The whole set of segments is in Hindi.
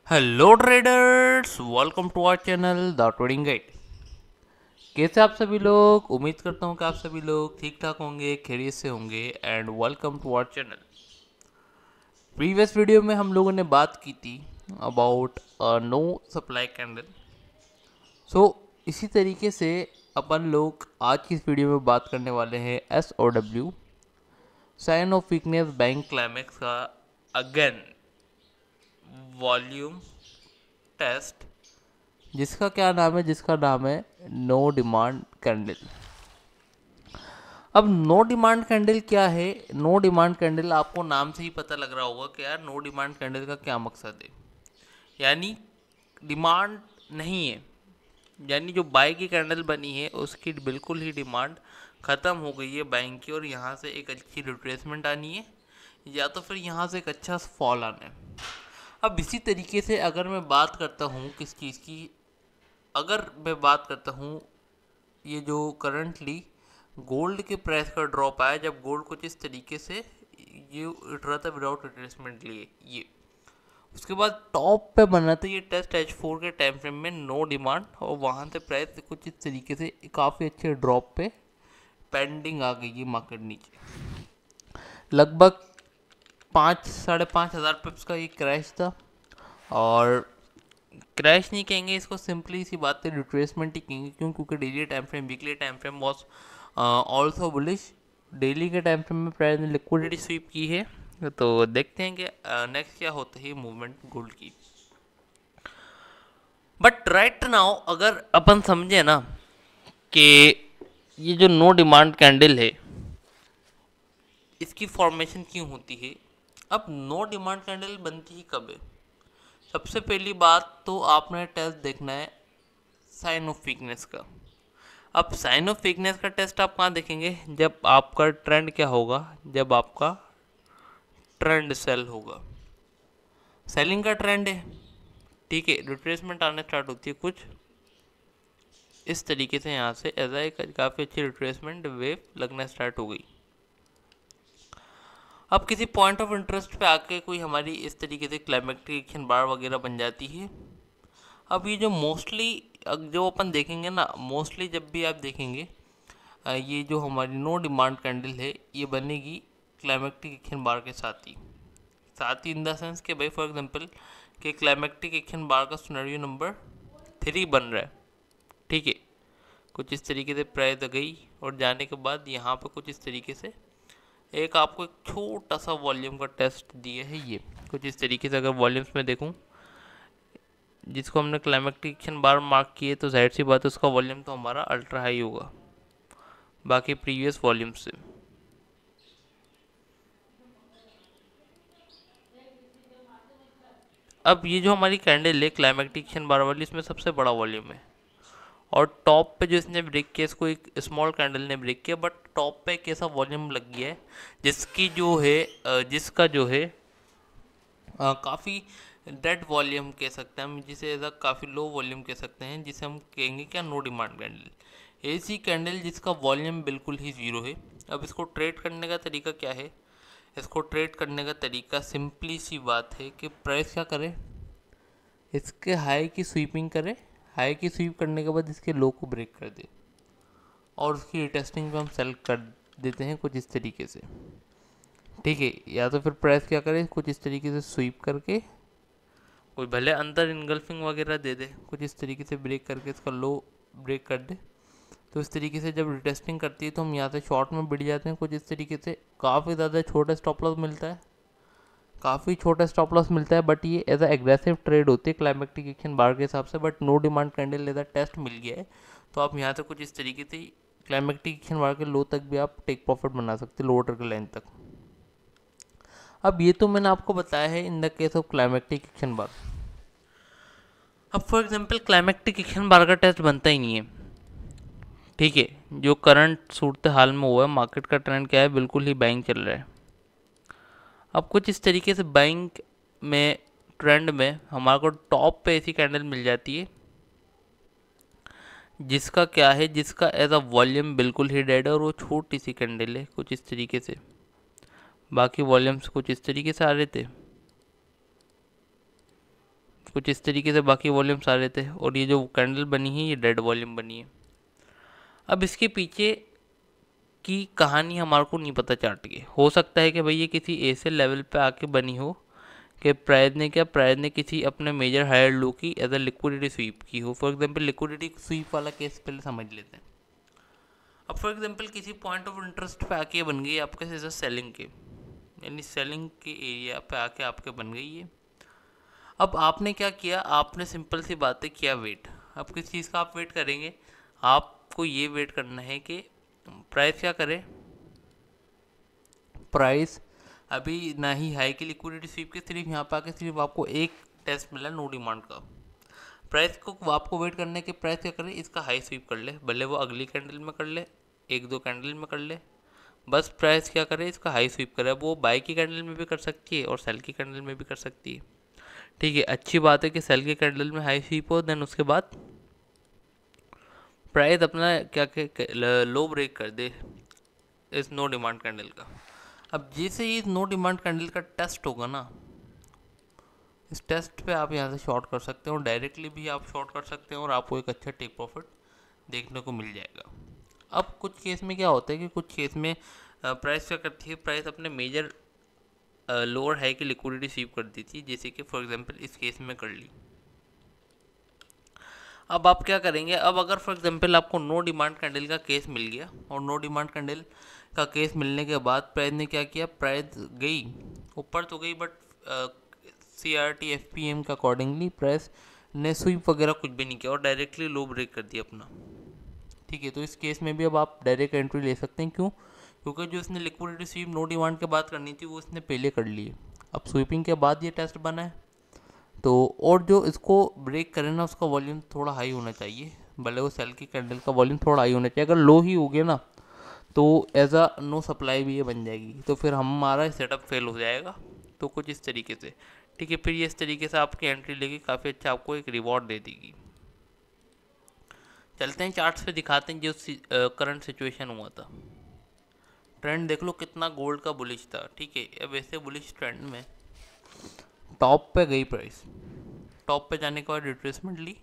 Hello traders, welcome to our channel the trading guide. कैसे आप सभी लोग? उम्मीद करता हूँ कि आप सभी लोग ठीक ठाक होंगे, खैरियत से होंगे and welcome to our channel. Previous video में हम लोगों ने बात की थी about no supply candle. So इसी तरीके से अपन लोग आज की इस वीडियो में बात करने वाले हैं SOW, sign of weakness bank climax का अगेन वॉल्यूम टेस्ट, जिसका नाम है नो डिमांड कैंडल। अब नो डिमांड कैंडल क्या है? नो डिमांड कैंडल आपको नाम से ही पता लग रहा होगा कि यार नो डिमांड कैंडल का क्या मकसद है। यानी डिमांड नहीं है, यानी जो बाय की कैंडल बनी है उसकी बिल्कुल ही डिमांड ख़त्म हो गई है बाइंग की, और यहाँ से एक अच्छी रिट्रेसमेंट आनी है या तो फिर यहाँ से एक अच्छा फॉल आना है। अब इसी तरीके से अगर मैं बात करता हूँ किस चीज़ की, अगर मैं बात करता हूँ ये जो करंटली गोल्ड के प्राइस का ड्रॉप आया, जब गोल्ड कुछ इस तरीके से ये उठ रहा था विदाउट रिट्रेसमेंट लिए, ये उसके बाद टॉप पे बना था ये टेस्ट H4 के टाइम फ्रेम में नो डिमांड, और वहाँ से प्राइस कुछ इस तरीके से काफ़ी अच्छे ड्रॉप पे पेंडिंग आ गई ये मार्केट नीचे। लगभग 5-5.5 हज़ार पिप्स का ये क्रैश था, और क्रैश नहीं कहेंगे इसको, सिंपली सी बात है रिट्रेसमेंट ही कहेंगे। क्यों? क्योंकि daily time frame, weekly time frame was also bullish. Daily के टाइम फ्रेम में प्राइस ने लिक्विडिटी स्वीप की है, तो देखते हैं कि नेक्स्ट क्या होता है मूवमेंट गोल्ड की। बट राइट नाउ अगर अपन समझे ना कि ये जो नो डिमांड कैंडल है इसकी फॉर्मेशन क्यों होती है। अब नो डिमांड कैंडल बनती ही कब है? सबसे पहली बात तो आपने टेस्ट देखना है साइन ऑफ वीकनेस का। अब साइन ऑफ वीकनेस का टेस्ट आप कहाँ देखेंगे? जब आपका ट्रेंड क्या होगा? जब आपका ट्रेंड सेल होगा, सेलिंग का ट्रेंड है, ठीक है, रिट्रेसमेंट आने स्टार्ट होती है कुछ इस तरीके से, यहाँ से ऐसा एक काफ़ी अच्छी रिट्रेसमेंट वेव लगना स्टार्ट हो गई। अब किसी पॉइंट ऑफ इंटरेस्ट पे आके कोई हमारी इस तरीके से क्लाइमेक्टिक बार वगैरह बन जाती है। अब ये जो मोस्टली जो अपन देखेंगे ना, मोस्टली जब भी आप देखेंगे ये जो हमारी नो डिमांड कैंडल है ये बनेगी क्लाइमेक्टिक एक्शन बार के साथ ही इन द सेंस कि भाई फॉर एग्जांपल कि क्लाइमेक्टिक एक्शन बार का सिनेरियो नंबर 3 बन रहा है, ठीक है, कुछ इस तरीके से प्राइस गई और जाने के बाद यहाँ पे कुछ इस तरीके से एक आपको एक छोटा सा वॉल्यूम का टेस्ट दिया है। ये कुछ इस तरीके से अगर वॉल्यूम्स में देखूँ, जिसको हमने क्लाइमेक्टिक एक्शन बार मार्क किए, तो जाहिर सी बात है उसका वॉल्यूम तो हमारा अल्ट्रा हाई होगा बाकी प्रीवियस वॉल्यूम से। अब ये जो हमारी कैंडल है क्लाइमेक्टिक एक्शन बार वाली, इसमें सबसे बड़ा वॉल्यूम है, और टॉप पे जो इसने ब्रेक किया इसको एक स्मॉल कैंडल ने ब्रेक किया, बट टॉप पे एक ऐसा वॉल्यूम लग गया है जिसकी जो है जिसका जो है काफ़ी डेड वॉल्यूम कह सकते हैं हम, जिसे ऐसा काफ़ी लो वॉल्यूम कह सकते हैं, जिसे हम कहेंगे क्या, नो डिमांड कैंडल। ऐसी कैंडल जिसका वॉल्यूम बिल्कुल ही ज़ीरो है। अब इसको ट्रेड करने का तरीका क्या है? इसको ट्रेड करने का तरीका सिंपली सी बात है कि प्राइस क्या करे, इसके हाई की स्वीपिंग करे, हाई की स्वीप करने के बाद इसके लो को ब्रेक कर दे, और उसकी रिटेस्टिंग पे हम सेल कर देते हैं कुछ इस तरीके से, ठीक है। या तो फिर प्राइस क्या करे, कुछ इस तरीके से स्वीप करके कोई भले अंदर इनगल्फिंग वगैरह दे दे, कुछ इस तरीके से ब्रेक करके इसका लो ब्रेक कर दे, तो इस तरीके से जब रिटेस्टिंग करती है तो हम यहाँ से शॉर्ट में बढ़ जाते हैं कुछ इस तरीके से। काफ़ी ज़्यादा छोटा स्टॉप लॉस मिलता है, काफ़ी छोटा स्टॉप लॉस मिलता है, बट ये एज अ एग्रेसिव ट्रेड होती है क्लाइमेक्टिक एक्शन बार के हिसाब से। But no demand candle as a test मिल गया है, तो आप यहाँ से कुछ इस तरीके से क्लाइमेक्टिक एक्शन बार के लो तक भी आप टेक प्रॉफिट बना सकते हैं, लोअर ट्रिगल लाइन तक। अब ये तो मैंने आपको बताया है in the case of climactic action bar. अब for example climactic action bar का टेस्ट बनता ही नहीं है, ठीक है। जो करंट सूरत हाल में हुआ है, मार्केट का ट्रेंड क्या है, बिल्कुल ही बाइंग चल रहा है। अब कुछ इस तरीके से बाइंग में ट्रेंड में हमारे को टॉप पे ऐसी कैंडल मिल जाती है जिसका क्या है, जिसका एज अ वॉल्यूम बिल्कुल ही डेड है, और वो छोटी सी कैंडल है कुछ इस तरीके से, बाकी वॉल्यूम्स कुछ इस तरीके से आ रहे थे, कुछ इस तरीके से बाकी वॉल्यूम्स आ रहे थे, और ये जो कैंडल बनी है ये डेड वॉल्यूम बनी है। अब इसके पीछे की कहानी हमारे को नहीं पता चार्ट की। हो सकता है कि भाई ये किसी ऐसे लेवल पे आके बनी हो कि प्राइस ने किसी अपने मेजर हायर लो की एज अ लिक्विडिटी स्वीप की हो। फॉर एग्जांपल लिक्विडिटी स्वीप वाला केस पहले समझ लेते हैं। अब फॉर एग्जांपल किसी पॉइंट ऑफ इंटरेस्ट पे आके बन गई आपके एज अ सेलिंग के, यानी सेलिंग के एरिया पे आके आपके बन गई है। अब आपने क्या किया, आपने सिंपल सी बातें किया वेट। अब किस चीज़ का आप वेट करेंगे, आपको ये वेट करना है कि प्राइस क्या करे। प्राइस अभी ना ही हाई की लिक्विडिटी स्वीप के, सिर्फ यहाँ पे आके सिर्फ आपको एक टेस्ट मिला नो डिमांड का। प्राइस को आपको वेट करने के प्राइस क्या करे, इसका हाई स्वीप कर ले, भले वो अगली कैंडल में कर ले, एक दो कैंडल में कर ले, बस प्राइस क्या करे, इसका हाई स्वीप करे। अब वो बाई की कैंडल में भी कर सकती है और सेल की कैंडल में भी कर सकती है। ठीक है, अच्छी बात है कि सेल की कैंडल में हाई स्वीप हो, देन उसके बाद प्राइस अपना क्या लो ब्रेक कर दे इस नो डिमांड कैंडल का। अब जैसे ही नो डिमांड कैंडल का टेस्ट होगा ना, इस टेस्ट पे आप यहाँ से शॉर्ट कर सकते हैं और डायरेक्टली भी आप शॉर्ट कर सकते हैं और आपको एक अच्छा टेक प्रॉफिट देखने को मिल जाएगा। अब कुछ केस में क्या होता है कि कुछ केस में प्राइस क्या करती है, प्राइस अपने मेजर लोअर हाई की लिक्विडिटी स्वीप कर दी थी, जैसे कि फॉर एग्जांपल इस केस में कर ली। अब आप क्या करेंगे, अब अगर फॉर एग्जांपल आपको नो डिमांड कैंडल का केस मिल गया और नो डिमांड कैंडल का केस मिलने के बाद प्राइस ने क्या किया, प्राइस गई ऊपर तो गई, बट CRT FPM के अकॉर्डिंगली प्राइस ने स्वीप वगैरह कुछ भी नहीं किया और डायरेक्टली लो ब्रेक कर दिया अपना। ठीक है, तो इस केस में भी अब आप डायरेक्ट एंट्री ले सकते हैं। क्यों? क्योंकि जो इसने लिक्विडिटी स्वीप नो डिमांड के बाद करनी थी वो इसने पहले कर ली है। अब स्वीपिंग के बाद ये टेस्ट बना है, तो और जो इसको ब्रेक करे ना उसका वॉल्यूम थोड़ा हाई होना चाहिए, भले वो सेल की कैंडल का वॉल्यूम थोड़ा हाई होना चाहिए। अगर लो ही हो गया ना तो एज अ नो सप्लाई भी ये बन जाएगी, तो फिर हमारा सेटअप फेल हो जाएगा। तो कुछ इस तरीके से, ठीक है, फिर ये इस तरीके से आपकी एंट्री लेगी, काफ़ी अच्छा आपको एक रिवॉर्ड दे देगी। चलते हैं चार्ट्स पे दिखाते हैं जो करंट सिचुएशन हुआ था। ट्रेंड देख लो कितना गोल्ड का बुलिश था। ठीक है, अब ऐसे बुलिश ट्रेंड में टॉप पे गई प्राइस, टॉप पे जाने के बाद रिट्रेसमेंट ली,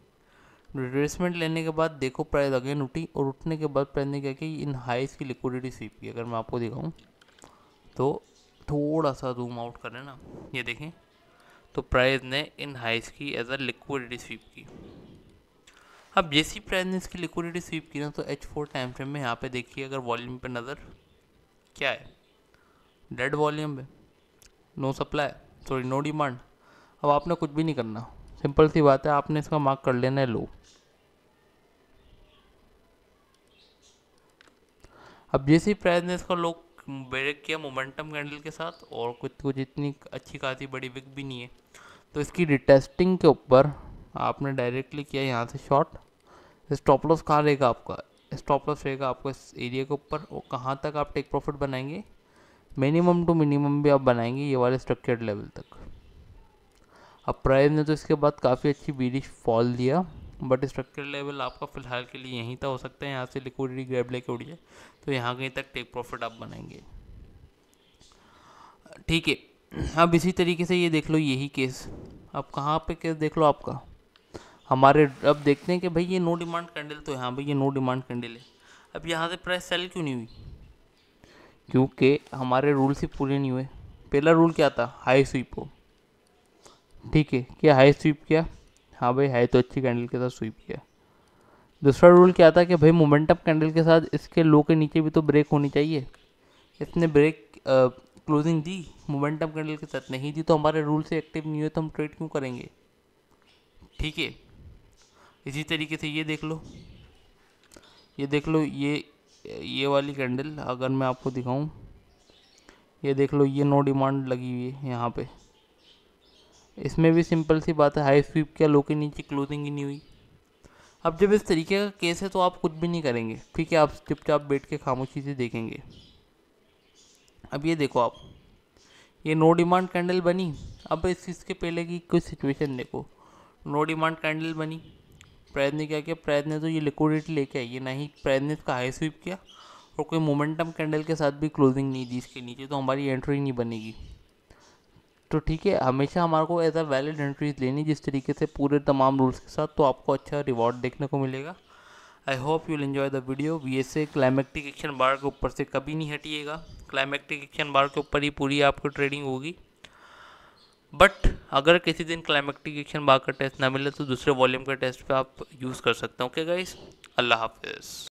रिट्रेसमेंट लेने के बाद देखो प्राइस अगेन उठी और उठने के बाद प्राइस ने क्या किया, इन हाइस की लिक्विडिटी स्वीप की। अगर मैं आपको दिखाऊं तो थोड़ा सा जूम आउट करें ना, ये देखें तो प्राइस ने इन हाइस की एज अ लिक्विडिटी स्वीप की। अब जैसी प्राइस ने इसकी लिक्विडिटी स्वीप की ना, तो H4 टाइम फ्रेम में यहाँ पे देखिए, अगर वॉल्यूम पे नज़र क्या है, डेड वॉल्यूम है, no supply, sorry no demand. अब आपने कुछ भी नहीं करना, सिंपल सी बात है, आपने इसका मार्क कर लेना है लो। अब जैसे ही प्राइस ने इसका लो ब्रेक किया मोमेंटम कैंडल के साथ, और कुछ इतनी अच्छी खासी बड़ी विक भी नहीं है, तो इसकी रिटेस्टिंग के ऊपर आपने डायरेक्टली किया यहाँ से शॉर्ट। स्टॉप लॉस कहाँ रहेगा आपका, स्टॉप लॉस रहेगा आपको इस एरिया के ऊपर, और कहाँ तक आप टेक प्रॉफिट बनाएंगे, मिनिमम टू मिनिमम भी आप बनाएंगे ये वाले स्ट्रक्चर्ड लेवल तक। अब प्राइस ने तो इसके बाद काफ़ी अच्छी बीरिश फॉल दिया, बट स्ट्रक्चर लेवल आपका फिलहाल के लिए यहीं तक हो सकता है, यहाँ से लिक्विडिटी ग्रैब लेके उड़ जाए तो यहाँ कहीं तक टेक प्रॉफिट आप बनाएंगे। ठीक है, अब इसी तरीके से ये देख लो यही केस, अब कहाँ पे केस देख लो आपका हमारे। अब देखते हैं कि भाई ये नो डिमांड कैंडल, तो यहाँ भाई ये नो डिमांड कैंडल है। अब यहाँ से प्राइस सेल क्यों नहीं हुई, क्योंकि हमारे रूल्स ही पूरे नहीं हुए। पहला रूल क्या था, हाई स्वीप हो। ठीक है, क्या हाई स्वीप किया, हाँ भाई हाई तो अच्छी कैंडल के साथ स्वीप किया। दूसरा रूल क्या था कि भाई मोमेंटम कैंडल के साथ इसके लो के नीचे भी तो ब्रेक होनी चाहिए। इसने ब्रेक क्लोजिंग दी मोमेंटम कैंडल के साथ, नहीं दी तो हमारे रूल से एक्टिव नहीं हुए, तो हम ट्रेड क्यों करेंगे। ठीक है, इसी तरीके से ये देख लो, ये देख लो, ये वाली कैंडल अगर मैं आपको दिखाऊं, ये देख लो, ये नो डिमांड लगी हुई है यहाँ पे। इसमें भी सिंपल सी बात है, हाई स्वीप किया, लो के नीचे क्लोजिंग ही नहीं हुई। अब जब इस तरीके का केस है तो आप कुछ भी नहीं करेंगे, ठीक है, आप चुपचाप बैठ के खामोशी से देखेंगे। अब ये देखो आप, ये नो डिमांड कैंडल बनी। अब इसके पहले की कुछ सिचुएशन देखो, नो डिमांड कैंडल बनी, प्राइस ने क्या किया, प्राइस ने तो ये लिक्विडिटी लेके आई है, ना ही प्राइस ने इसका हाई स्वीप किया और कोई मोमेंटम कैंडल के साथ भी क्लोजिंग नहीं दी इसके नीचे, तो हमारी एंट्री नहीं बनेगी। तो ठीक है, हमेशा हमारे को एज अ वैलिड एंट्रीज लेनी जिस तरीके से पूरे तमाम रूल्स के साथ, तो आपको अच्छा रिवॉर्ड देखने को मिलेगा। I hope you will enjoy the video. VSA climactic action bar के ऊपर से कभी नहीं हटिएगा, क्लाइमेक्टिक एक्शन बार के ऊपर ही पूरी आपको ट्रेडिंग होगी। बट अगर किसी दिन क्लाइमेक्टिक एक्शन बार का टेस्ट ना मिले तो दूसरे वॉल्यूम के टेस्ट पे आप यूज़ कर सकते हैं। ओके गाइस, अल्लाह हाफिज़।